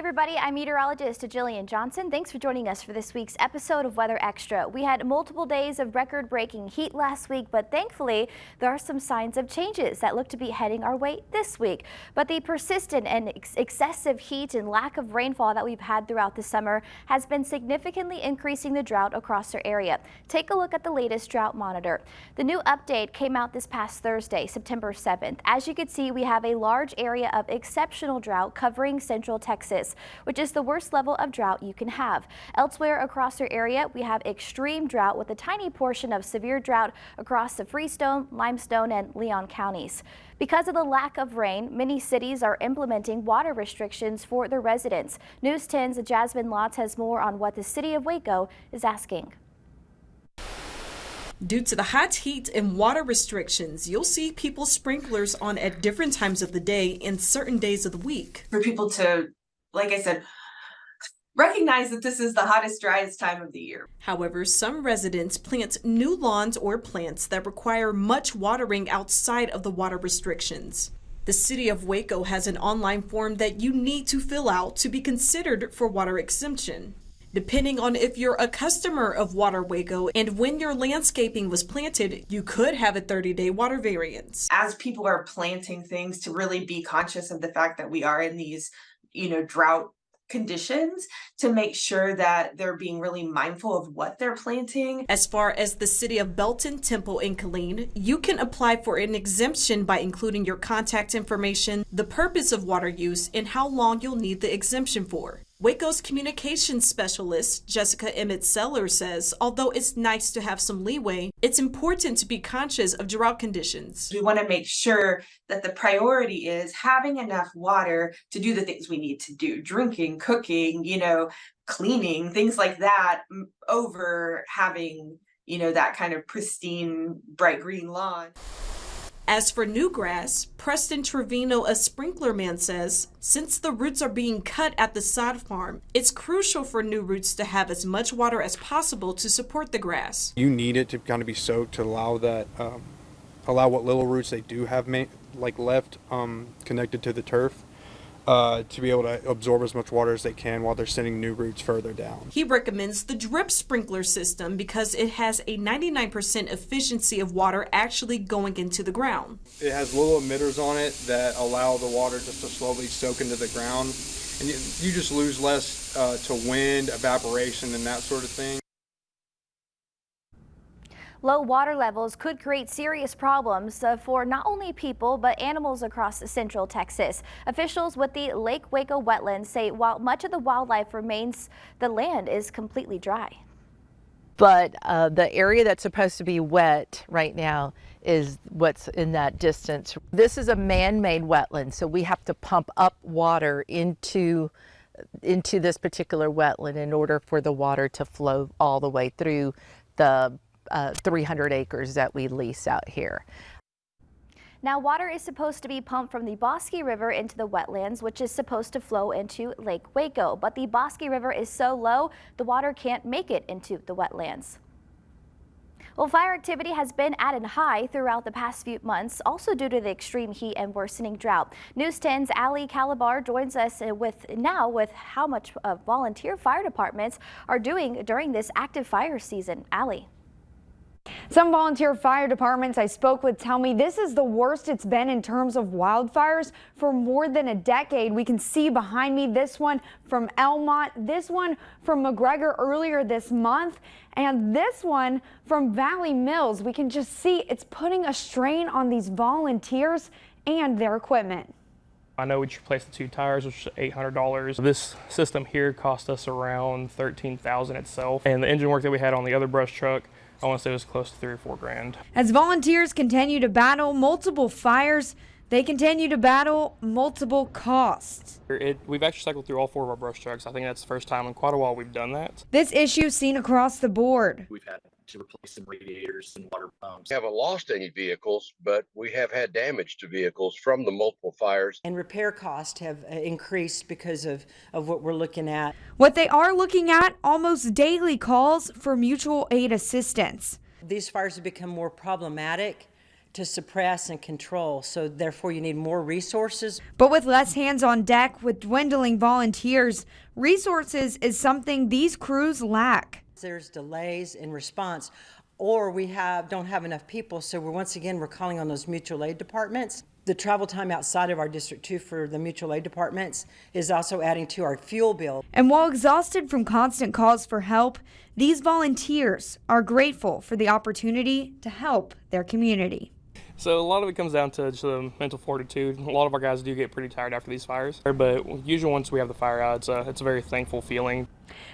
everybody, I'm meteorologist Jillian Johnson. Thanks for joining us for this week's episode of Weather Extra. We had multiple days of record-breaking heat last week, but thankfully there are some signs of changes that look to be heading our way this week. But the persistent and excessive heat and lack of rainfall that we've had throughout the summer has been significantly increasing the drought across our area. Take a look at the latest drought monitor. The new update came out this past Thursday, September 7th. As you can see, we have a large area of exceptional drought covering central Texas, which is the worst level of drought you can have. Elsewhere across our area, we have extreme drought with a tiny portion of severe drought across the Freestone, Limestone, and Leon counties. Because of the lack of rain, many cities are implementing water restrictions for their residents. News 10's Jasmine Lotz has more on what the city of Waco is asking. Due to the hot heat and water restrictions, you'll see people's sprinklers on at different times of the day and certain days of the week. For people to, like I said, recognize that this is the hottest, driest time of the year. However, some residents plant new lawns or plants that require much watering outside of the water restrictions. The city of Waco has an online form that you need to fill out to be considered for water exemption. Depending on if you're a customer of Water Waco and when your landscaping was planted, you could have a 30-day water variance. As people are planting things, to really be conscious of the fact that we are in these, drought conditions, to make sure that they're being really mindful of what they're planting. As far as the city of Belton, Temple, and Killeen, you can apply for an exemption by including your contact information, the purpose of water use, and how long you'll need the exemption for. Waco's communications specialist, Jessica Emmett-Seller, says although it's nice to have some leeway, it's important to be conscious of drought conditions. We want to make sure that the priority is having enough water to do the things we need to do, drinking, cooking, cleaning, things like that, over having, that kind of pristine, bright green lawn. As for new grass, Preston Trevino, a sprinkler man, says since the roots are being cut at the sod farm, it's crucial for new roots to have as much water as possible to support the grass. You need it to kind of be soaked to allow that, allow what little roots they do have left connected to the turf. To be able to absorb as much water as they can while they're sending new roots further down. He recommends the drip sprinkler system because it has a 99% efficiency of water actually going into the ground. It has little emitters on it that allow the water just to slowly soak into the ground, and you just lose less to wind, evaporation, and that sort of thing. Low water levels could create serious problems for not only people but animals across central Texas. Officials with the Lake Waco Wetlands say while much of the wildlife remains, the land is completely dry. But the area that's supposed to be wet right now is what's in that distance. This is a man-made wetland, so we have to pump up water into this particular wetland in order for the water to flow all the way through the 300 acres that we lease out here. Now, water is supposed to be pumped from the Bosque River into the wetlands, which is supposed to flow into Lake Waco. But the Bosque River is so low, the water can't make it into the wetlands. Well, fire activity has been at a high throughout the past few months, also due to the extreme heat and worsening drought. News 10's Ali Calabar joins us with how much volunteer fire departments are doing during this active fire season. Ali. Some volunteer fire departments I spoke with tell me this is the worst it's been in terms of wildfires for more than a decade. We can see behind me this one from Elmont, this one from McGregor earlier this month, and this one from Valley Mills. We can just see it's putting a strain on these volunteers and their equipment. I know we replaced the 2 tires, which is $800. This system here cost us around $13,000 itself, and the engine work that we had on the other brush truck, I want to say it was close to $3 or $4 grand. As volunteers continue to battle multiple fires, they continue to battle multiple costs. We've actually cycled through all 4 of our brush trucks. I think that's the first time in quite a while we've done that. This issue is seen across the board. We've had to replace some radiators and water pumps. We haven't lost any vehicles, but we have had damage to vehicles from the multiple fires. And repair costs have increased because of what we're looking at. What they are looking at, almost daily calls for mutual aid assistance. These fires have become more problematic to suppress and control. So therefore you need more resources. But with less hands on deck, with dwindling volunteers, resources is something these crews lack. There's delays in response, or we don't have enough people. So we're calling on those mutual aid departments. The travel time outside of our district too for the mutual aid departments is also adding to our fuel bill. And while exhausted from constant calls for help, these volunteers are grateful for the opportunity to help their community. So a lot of it comes down to just the mental fortitude. A lot of our guys do get pretty tired after these fires, but usually once we have the fire out, it's a very thankful feeling.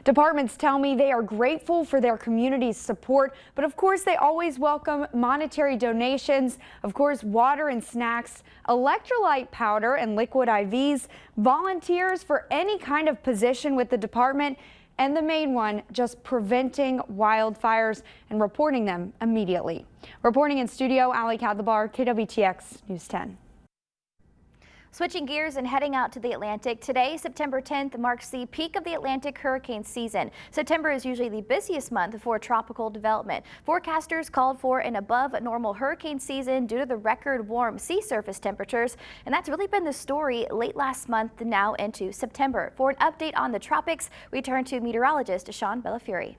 Departments tell me they are grateful for their community's support, but of course they always welcome monetary donations, of course water and snacks, electrolyte powder and liquid IVs, volunteers for any kind of position with the department, and the main one, just preventing wildfires and reporting them immediately. Reporting in studio, Ali Kadlabar, KWTX News 10. Switching gears and heading out to the Atlantic, today, September 10th, marks the peak of the Atlantic hurricane season. September is usually the busiest month for tropical development. Forecasters called for an above normal hurricane season due to the record warm sea surface temperatures, and that's really been the story late last month now into September. For an update on the tropics, we turn to meteorologist Sean Bellafiore.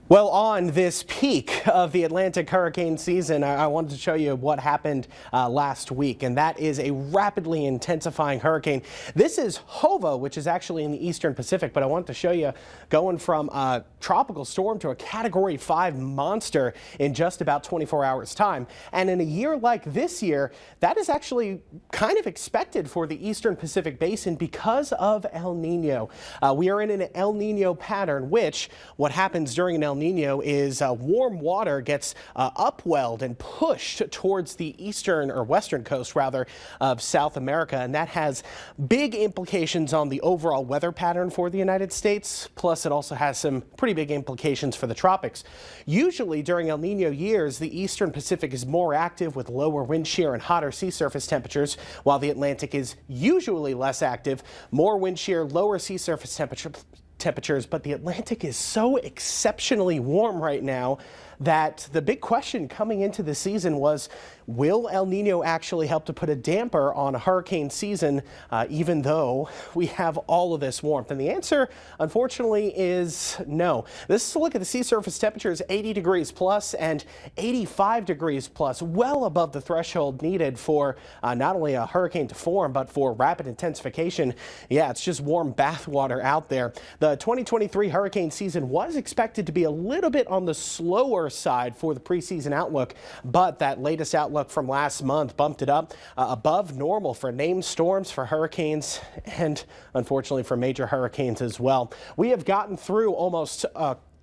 Well, on this peak of the Atlantic hurricane season, I wanted to show you what happened last week, and that is a rapidly intensifying hurricane. This is Hova, which is actually in the eastern Pacific, but I wanted to show you going from a tropical storm to a Category 5 monster in just about 24 hours time. And in a year like this year, that is actually kind of expected for the eastern Pacific basin because of El Nino. We are in an El Nino pattern, which what happens during an El Nino is warm water gets upwelled and pushed towards the eastern or western coast rather of South America, and that has big implications on the overall weather pattern for the United States. Plus it also has some pretty big implications for the tropics. Usually during El Nino years, the eastern Pacific is more active with lower wind shear and hotter sea surface temperatures, while the Atlantic is usually less active, more wind shear, lower sea surface temperatures, but the Atlantic is so exceptionally warm right now that the big question coming into the season was, will El Nino actually help to put a damper on a hurricane season, even though we have all of this warmth? And the answer, unfortunately, is no. This is a look at the sea surface temperatures, 80 degrees plus and 85 degrees plus, well above the threshold needed for not only a hurricane to form, but for rapid intensification. Yeah, it's just warm bath water out there. The 2023 hurricane season was expected to be a little bit on the slower side for the preseason outlook, but that latest outlook from last month bumped it up above normal for named storms, for hurricanes, and unfortunately for major hurricanes as well. We have gotten through almost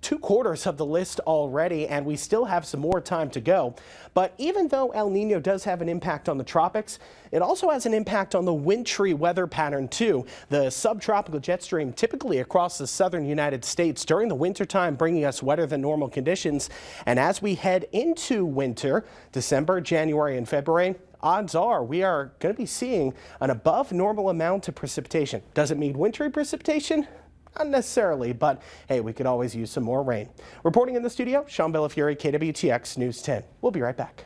2/4 of the list already, and we still have some more time to go. But even though El Nino does have an impact on the tropics, it also has an impact on the wintry weather pattern too. The subtropical jet stream typically across the southern United States during the wintertime, bringing us wetter than normal conditions. And as we head into winter, December, January, and February, odds are we are going to be seeing an above normal amount of precipitation. Does it mean wintry precipitation? Not necessarily, but hey, we could always use some more rain. Reporting in the studio, Sean Bellafiore, KWTX News 10. We'll be right back.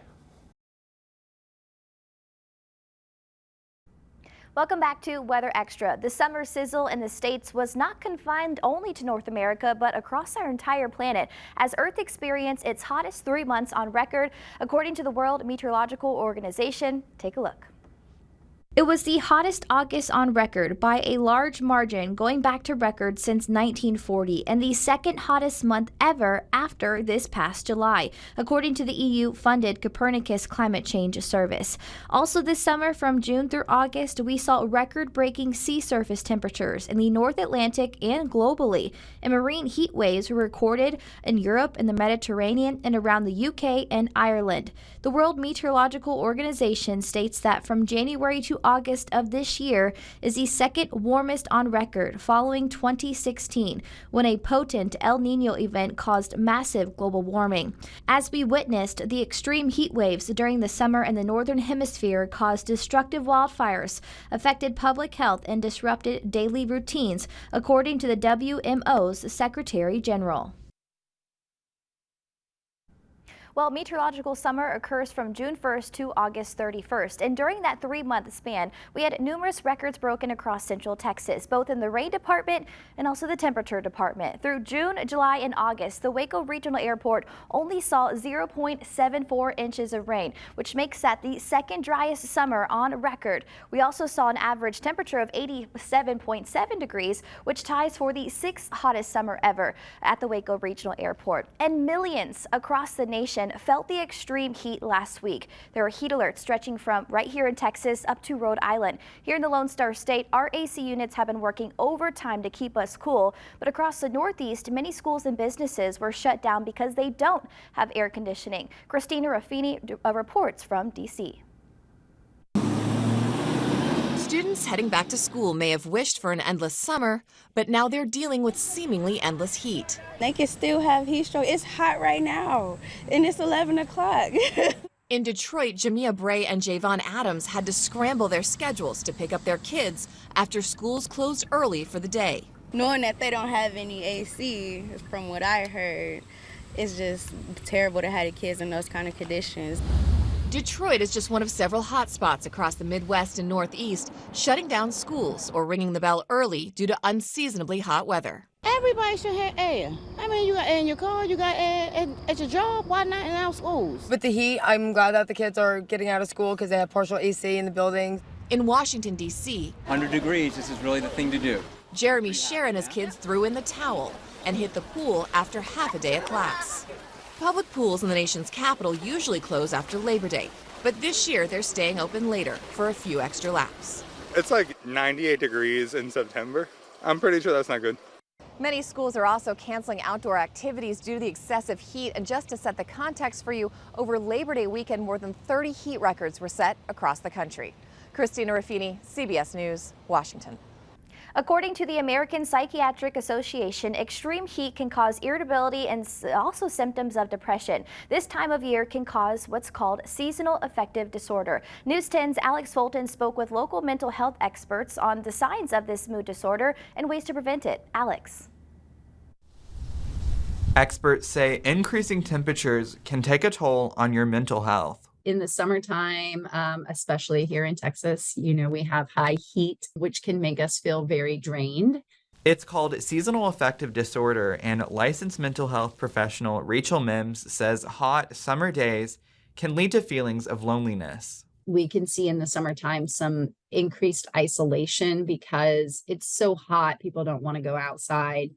Welcome back to Weather Extra. The summer sizzle in the States was not confined only to North America, but across our entire planet, as Earth experienced its hottest 3 months on record, according to the World Meteorological Organization. Take a look. It was the hottest August on record by a large margin, going back to records since 1940, and the second hottest month ever after this past July, according to the EU-funded Copernicus Climate Change Service. Also this summer, from June through August, we saw record-breaking sea surface temperatures in the North Atlantic and globally, and marine heat waves were recorded in Europe and the Mediterranean and around the UK and Ireland. The World Meteorological Organization states that from January to August of this year is the second warmest on record, following 2016, when a potent El Nino event caused massive global warming. As we witnessed, the extreme heat waves during the summer in the Northern Hemisphere caused destructive wildfires, affected public health, and disrupted daily routines, according to the WMO's Secretary General. Well, meteorological summer occurs from June 1st to August 31st. And during that 3-month span, we had numerous records broken across central Texas, both in the rain department and also the temperature department. Through June, July, and August, the Waco Regional Airport only saw 0.74 inches of rain, which makes that the second driest summer on record. We also saw an average temperature of 87.7 degrees, which ties for the 6th hottest summer ever at the Waco Regional Airport. And millions across the nation felt the extreme heat last week. There were heat alerts stretching from right here in Texas up to Rhode Island. Here in the Lone Star State, our AC units have been working overtime to keep us cool, but across the Northeast, many schools and businesses were shut down because they don't have air conditioning. Christina Raffini reports from D.C. Students heading back to school may have wished for an endless summer, but now they're dealing with seemingly endless heat. They can still have heat stroke. It's hot right now, and it's 11 o'clock. In Detroit, Jamia Bray and Javon Adams had to scramble their schedules to pick up their kids after schools closed early for the day. Knowing that they don't have any AC, from what I heard, it's just terrible to have the kids in those kind of conditions. Detroit is just one of several hot spots across the Midwest and Northeast, shutting down schools or ringing the bell early due to unseasonably hot weather. Everybody should have air. I mean, you got air in your car, you got air at your job, why not in our schools? With the heat, I'm glad that the kids are getting out of school because they have partial AC in the buildings. In Washington, D.C., 100 degrees, this is really the thing to do. Jeremy Scher and his kids threw in the towel and hit the pool after half a day of class. Public pools in the nation's capital usually close after Labor Day, but this year they're staying open later for a few extra laps. It's like 98 degrees in September. I'm pretty sure that's not good. Many schools are also canceling outdoor activities due to the excessive heat. And just to set the context for you, over Labor Day weekend, more than 30 heat records were set across the country. Christina Raffini, CBS News, Washington. According to the American Psychiatric Association, extreme heat can cause irritability and also symptoms of depression. This time of year can cause what's called seasonal affective disorder. News 10's Alex Fulton spoke with local mental health experts on the signs of this mood disorder and ways to prevent it. Alex. Experts say increasing temperatures can take a toll on your mental health. In the summertime, especially here in Texas, we have high heat, which can make us feel very drained. It's called seasonal affective disorder, and licensed mental health professional Rachel Mims says hot summer days can lead to feelings of loneliness. We can see in the summertime some increased isolation because it's so hot, people don't want to go outside.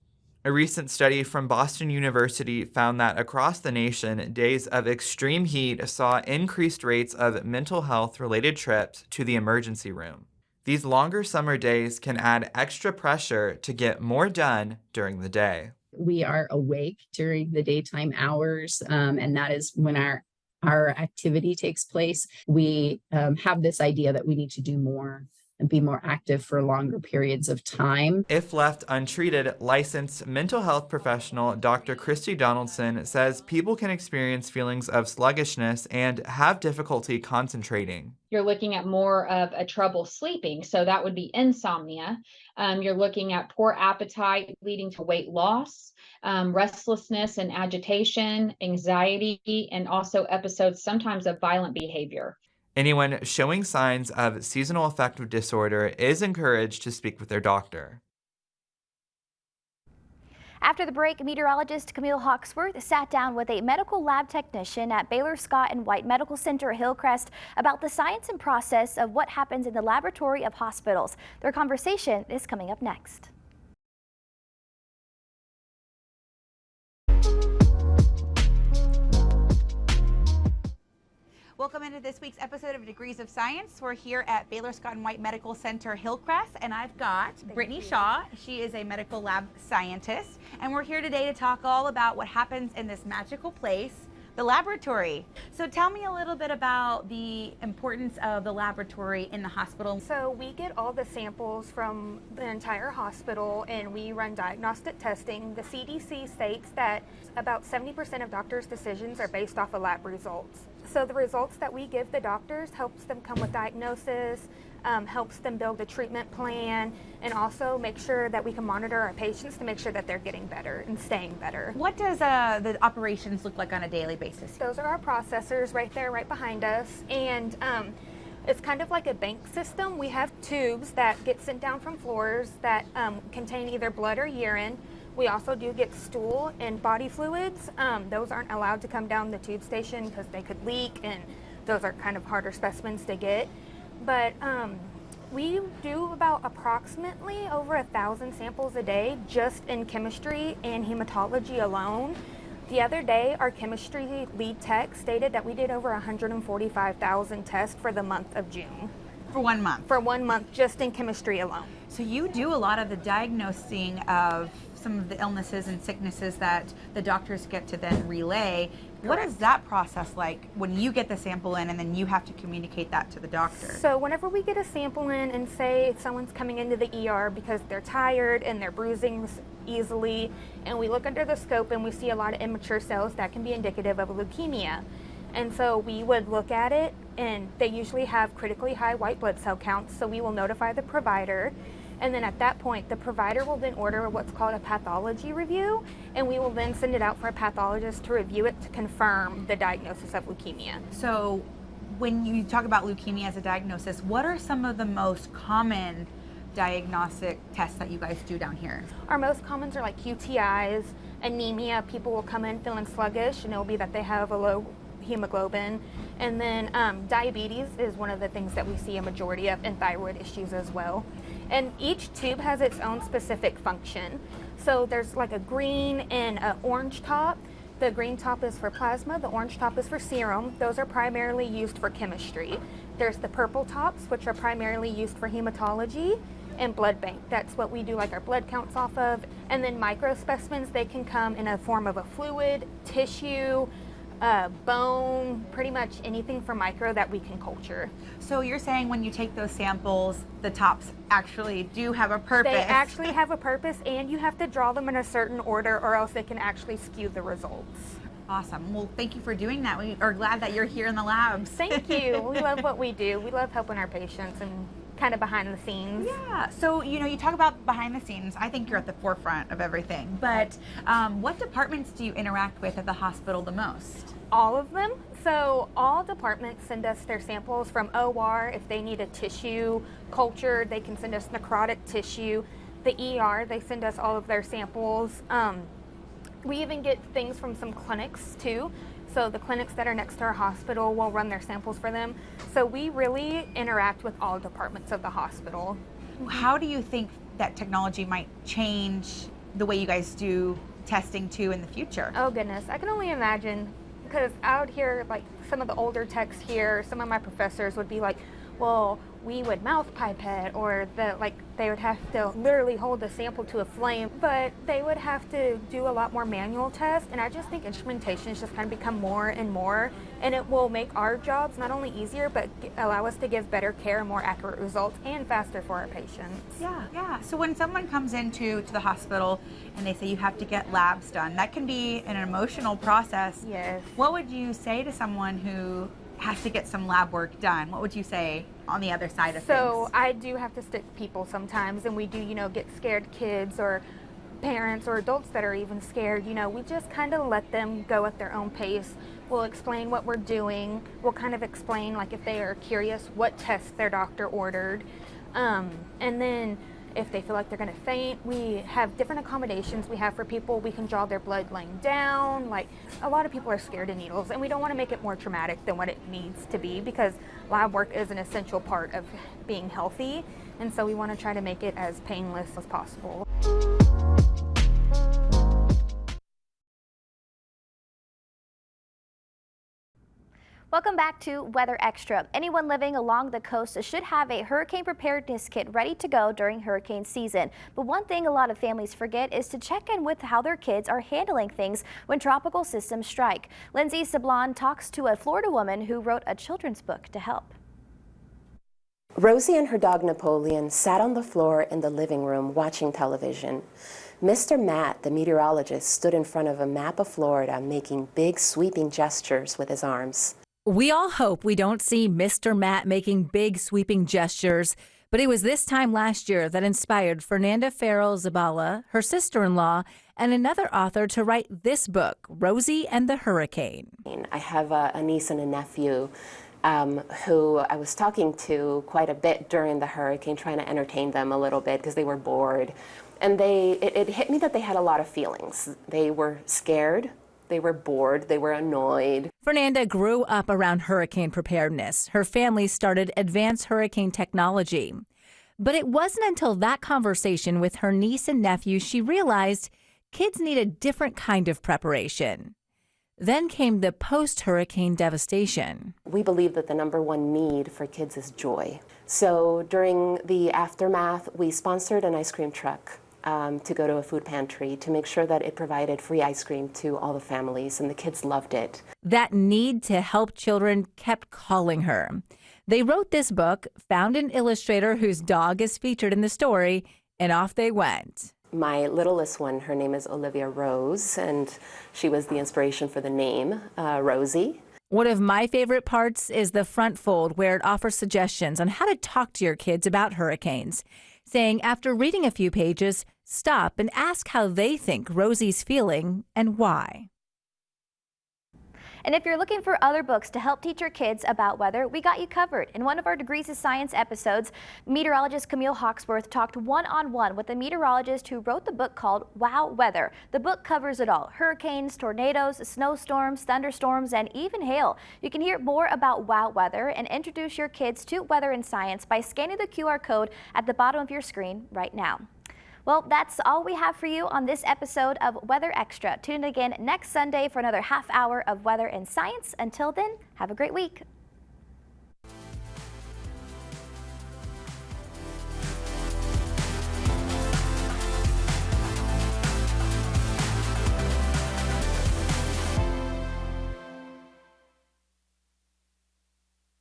A recent study from Boston University found that across the nation, days of extreme heat saw increased rates of mental health-related trips to the emergency room. These longer summer days can add extra pressure to get more done during the day. We are awake during the daytime hours, and that is when our activity takes place. We have this idea that we need to do more and be more active for longer periods of time. If left untreated, licensed mental health professional Dr. Christy Donaldson says people can experience feelings of sluggishness and have difficulty concentrating. You're looking at more of a trouble sleeping, so that would be insomnia. You're looking at poor appetite leading to weight loss, restlessness and agitation, anxiety, and also episodes sometimes of violent behavior. Anyone showing signs of seasonal affective disorder is encouraged to speak with their doctor. After the break, meteorologist Camille Hawksworth sat down with a medical lab technician at Baylor Scott and White Medical Center Hillcrest about the science and process of what happens in the laboratory of hospitals. Their conversation is coming up next. Welcome into this week's episode of Degrees of Science. We're here at Baylor Scott and White Medical Center Hillcrest, and I've got Brittany Shaw. She is a medical lab scientist, and we're here today to talk all about what happens in this magical place, the laboratory. So tell me a little bit about the importance of the laboratory in the hospital. So we get all the samples from the entire hospital and we run diagnostic testing. The CDC states that about 70% of doctors' decisions are based off of lab results. So the results that we give the doctors helps them come with diagnosis, helps them build a treatment plan, and also make sure that we can monitor our patients to make sure that they're getting better and staying better. What does the operations look like on a daily basis? Those are our processors right there, right behind us, and it's kind of like a bank system. We have tubes that get sent down from floors that contain either blood or urine. We also do get stool and body fluids. Those aren't allowed to come down the tube station because they could leak, and those are kind of harder specimens to get. But we do about approximately over 1,000 samples a day just in chemistry and hematology alone. The other day, our chemistry lead tech stated that we did over 145,000 tests for the month of June. For 1 month? For 1 month, just in chemistry alone. So you do a lot of the diagnosing of some of the illnesses and sicknesses that the doctors get to then relay. What is that process like when you get the sample in and then you have to communicate that to the doctor? So whenever we get a sample in and say someone's coming into the ER because they're tired and they're bruising easily, and we look under the scope and we see a lot of immature cells, that can be indicative of leukemia. And so we would look at it, and they usually have critically high white blood cell counts, so we will notify the provider. And then at that point, the provider will then order what's called a pathology review, and we will then send it out for a pathologist to review it to confirm the diagnosis of leukemia. So when you talk about leukemia as a diagnosis, what are some of the most common diagnostic tests that you guys do down here? Our most commons are like UTIs, anemia. People will come in feeling sluggish, and it will be that they have a low hemoglobin. And then diabetes is one of the things that we see a majority of, and thyroid issues as well. And each tube has its own specific function. So there's like a green and an orange top. The green top is for plasma, the orange top is for serum. Those are primarily used for chemistry. There's the purple tops, which are primarily used for hematology and blood bank. That's what we do like our blood counts off of. And then micro specimens, they can come in a form of a fluid, tissue, bone, pretty much anything for micro that we can culture. So you're saying when you take those samples, the tops actually do have a purpose? They actually have a purpose, and you have to draw them in a certain order or else they can actually skew the results. Awesome. Well, thank you for doing that. We are glad that you're here in the labs. Thank you. We love what we do. We love helping our patients and kind of behind the scenes. Yeah. So, you know, you talk about behind the scenes. I think you're at the forefront of everything. But what departments do you interact with at the hospital the most? All of them. So all departments send us their samples from OR. If they need a tissue culture, they can send us necrotic tissue. The ER, they send us all of their samples. We even get things from some clinics too. So the clinics that are next to our hospital will run their samples for them. So we really interact with all departments of the hospital. How do you think that technology might change the way you guys do testing too in the future? Oh goodness, I can only imagine, because out here, like some of the older techs here, some of my professors would be like, well, we would mouth pipette, or they would have to literally hold the sample to a flame, but they would have to do a lot more manual tests. And I just think instrumentation has just kind of become more and more, and it will make our jobs not only easier, but allow us to give better care, more accurate results, and faster for our patients. Yeah. So when someone comes into the hospital and they say you have to get labs done, that can be an emotional process. Yes. What would you say to someone who has to get some lab work done? What would you say on the other side of things? So I do have to stick people sometimes, and we do, get scared kids or parents or adults that are even scared. We just kind of let them go at their own pace. We'll explain what we're doing. We'll kind of explain, like, if they are curious, what tests their doctor ordered. And then if they feel like they're going to faint, we have different accommodations we have for people. We can draw their blood laying down. Like, a lot of people are scared of needles, and we don't want to make it more traumatic than what it needs to be, because lab work is an essential part of being healthy, and so we want to try to make it as painless as possible. Welcome back to Weather Extra. Anyone living along the coast should have a hurricane preparedness kit ready to go during hurricane season. But one thing a lot of families forget is to check in with how their kids are handling things when tropical systems strike. Lindsay Sablon talks to a Florida woman who wrote a children's book to help. Rosie and her dog Napoleon sat on the floor in the living room watching television. Mr. Matt, the meteorologist, stood in front of a map of Florida making big sweeping gestures with his arms. We all hope we don't see Mr. Matt making big sweeping gestures, but it was this time last year that inspired Fernanda Farrell Zabala, her sister-in-law, and another author to write this book, Rosie and the Hurricane. I have a niece and a nephew who I was talking to quite a bit during the hurricane, trying to entertain them a little bit because they were bored. And it hit me that they had a lot of feelings. They were scared, they were bored, they were annoyed. Fernanda grew up around hurricane preparedness. Her family started advanced hurricane technology. But it wasn't until that conversation with her niece and nephew she realized kids need a different kind of preparation. Then came the post-hurricane devastation. We believe that the #1 need for kids is joy. So during the aftermath, we sponsored an ice cream truck to go to a food pantry to make sure that it provided free ice cream to all the families, and the kids loved it. That need to help children kept calling her. They wrote this book, found an illustrator whose dog is featured in the story, and off they went. My littlest one, her name is Olivia Rose, and she was the inspiration for the name, Rosie. One of my favorite parts is the front fold, where it offers suggestions on how to talk to your kids about hurricanes, saying after reading a few pages, stop and ask how they think Rosie's feeling and why. And if you're looking for other books to help teach your kids about weather, we got you covered. In one of our Degrees of Science episodes, meteorologist Camille Hawksworth talked one-on-one with a meteorologist who wrote the book called Wow Weather. The book covers it all: hurricanes, tornadoes, snowstorms, thunderstorms, and even hail. You can hear more about Wow Weather and introduce your kids to weather and science by scanning the QR code at the bottom of your screen right now. Well, that's all we have for you on this episode of Weather Extra. Tune in again next Sunday for another half hour of weather and science. Until then, have a great week.